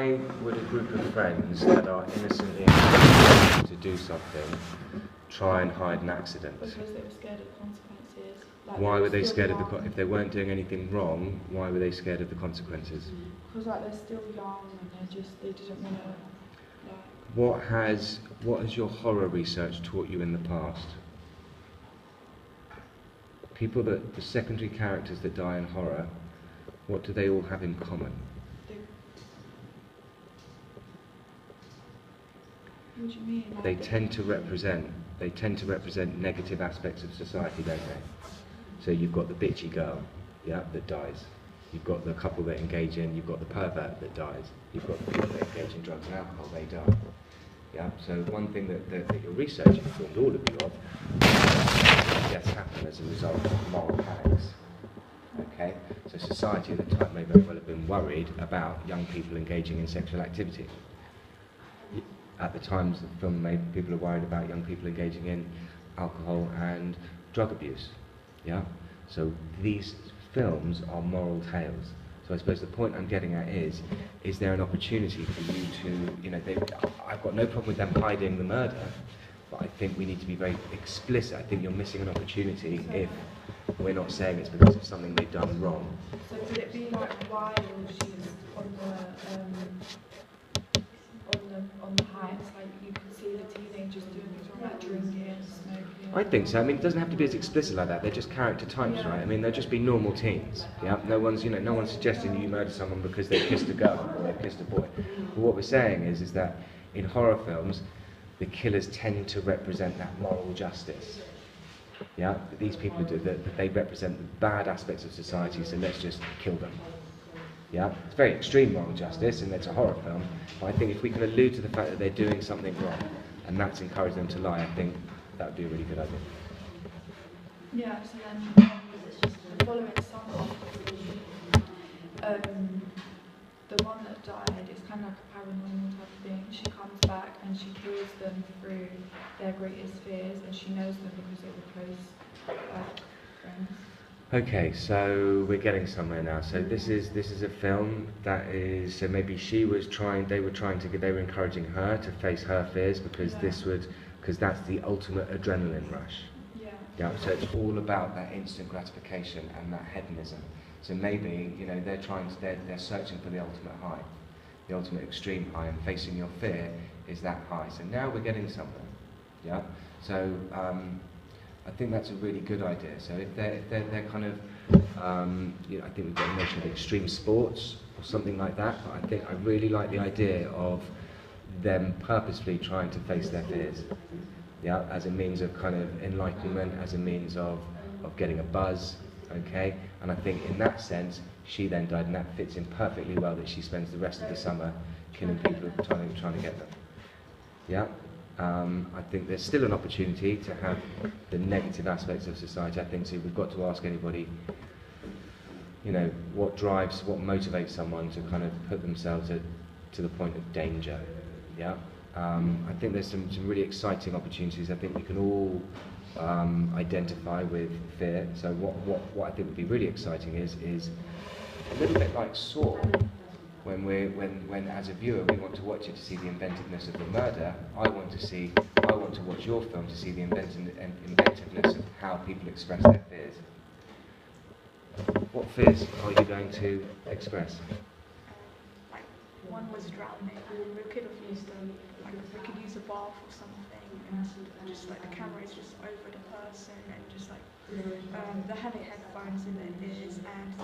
why would a group of friends that are innocently encouraged to do something try and hide an accident? Because they were scared of consequences. Like, Why were they scared of if they weren't doing anything wrong, why were they scared of the consequences? Because like they're still young and they didn't want to. What has your horror research taught you in the past? The secondary characters that die in horror, what do they all have in common? What do you mean? Like They tend to represent negative aspects of society, don't they? So you've got the bitchy girl, yeah, that dies. You've got the couple that engage in, you've got the pervert that dies. You've got the people that engage in drugs and alcohol, they die. Yeah. So one thing that your research informed all of you of, deaths happen as a result of moral panics. Okay. So society at the time may very well have been worried about young people engaging in sexual activity. At the times the film made, people are worried about young people engaging in alcohol and drug abuse. Yeah. So these films are moral tales. So I suppose the point I'm getting at is there an opportunity for you to, I've got no problem with them hiding the murder, but I think we need to be very explicit. I think you're missing an opportunity if we're not saying it's because of something they've done wrong. So would it be like while she's on the heights, like you can see the teenagers doing things wrong, like drinking, smoking? I think so. I mean, it doesn't have to be as explicit like that. They're just character types, right? I mean, they'll just be normal teens. Yeah. No one's suggesting you murder someone because they kissed a girl or they kissed a boy. But what we're saying is that in horror films, the killers tend to represent that moral justice. Yeah. That these people do that they represent the bad aspects of society. So let's just kill them. Yeah. It's very extreme moral justice, and it's a horror film. But I think if we can allude to the fact that they're doing something wrong, and that's encouraging them to lie, I think that would be a really good idea. Yeah, so then the following summer, the one that died is kind of like a paranormal type of thing. She comes back and she kills them through their greatest fears, and she knows them because they were close friends. Okay, so we're getting somewhere now. So this is a film that is, so maybe they were encouraging her to face her fears because that's the ultimate adrenaline rush. Yeah. So it's all about that instant gratification and that hedonism. So maybe they're searching for the ultimate high, the ultimate extreme high, and facing your fear is that high. So now we're getting somewhere. Yeah. So I think that's a really good idea. So if they're kind of, I think we've got a notion of extreme sports or something like that. But I really like the idea of them purposefully trying to face their fears. Yeah, as a means of kind of enlightenment, as a means of getting a buzz, okay? And I think in that sense, she then died, and that fits in perfectly well that she spends the rest of the summer killing people trying to get them. Yeah? I think there's still an opportunity to have the negative aspects of society. I think so we've got to ask anybody, what motivates someone to kind of put themselves to the point of danger. Yeah? I think there's some really exciting opportunities. I think we can all identify with fear. So what I think would be really exciting is a little bit like Saw, when as a viewer we want to watch it to see the inventiveness of the murder. I want to watch your film to see the inventiveness of how people express their fears. What fears are you going to express? One was drowning. We could have used we could use a bath or something, and just like the camera is just over the person, and just like they're having headphones in their ears, and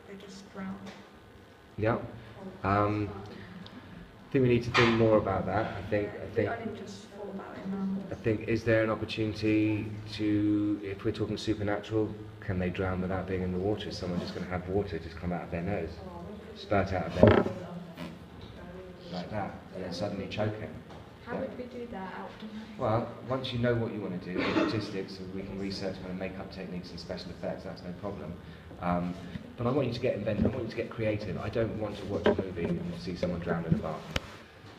they're just drowned. Yeah. I think we need to think more about that. I think. I didn't just thought about it now. I think, is there an opportunity to, if we're talking supernatural, can they drown without being in the water? Is someone just going to have water just come out of their nose, spurt out of their mouth, like that, and then suddenly choking? How would we do that out? Well, once you know what you want to do, the logistics, we can research kind of makeup techniques and special effects, that's no problem. But I want you to get inventive, I want you to get creative. I don't want to watch a movie and see someone drown in a bath.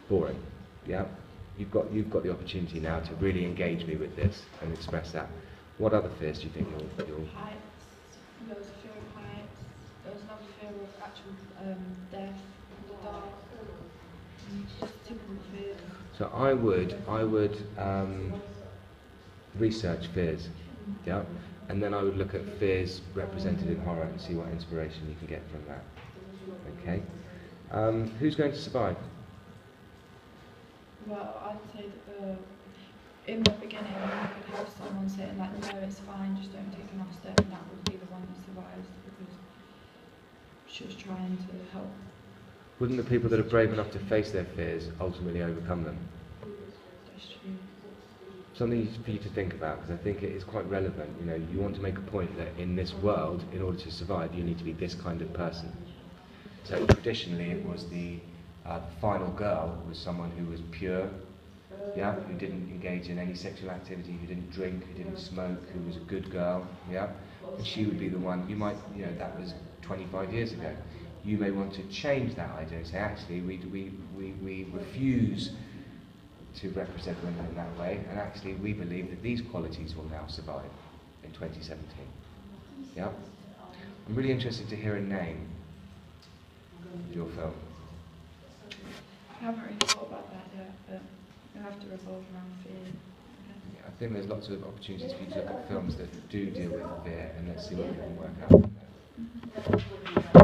Boring. Yeah? You've got the opportunity now to really engage me with this and express that. What other fears do you think you'll... Heights. There was a fear of heights. There was another fear of actual death in the dark. So I would research fears, yeah, and then I would look at fears represented in horror and see what inspiration you can get from that. Okay, who's going to survive? Well, I'd say that in the beginning, you could have someone saying like, no, it's fine, just don't take enough steps, and that would be the one that survives because she was trying to help. Wouldn't the people that are brave enough to face their fears ultimately overcome them? That's true. Something for you to think about, because I think it is quite relevant. You know, you want to make a point that in this world, in order to survive, you need to be this kind of person. So traditionally, it was the final girl was someone who was pure, yeah, who didn't engage in any sexual activity, who didn't drink, who didn't smoke, who was a good girl, yeah, and she would be the one. You might, you know, that was 25 years ago. You may want to change that idea and say, actually, we refuse to represent women in that way, and actually we believe that these qualities will now survive in 2017. Yeah? I'm really interested to hear a name of your film. I haven't really thought about that yet, but you'll have to revolve around fear. Okay. Yeah, I think there's lots of opportunities for you to look at films that do deal with fear, and let's see what we can work out from there.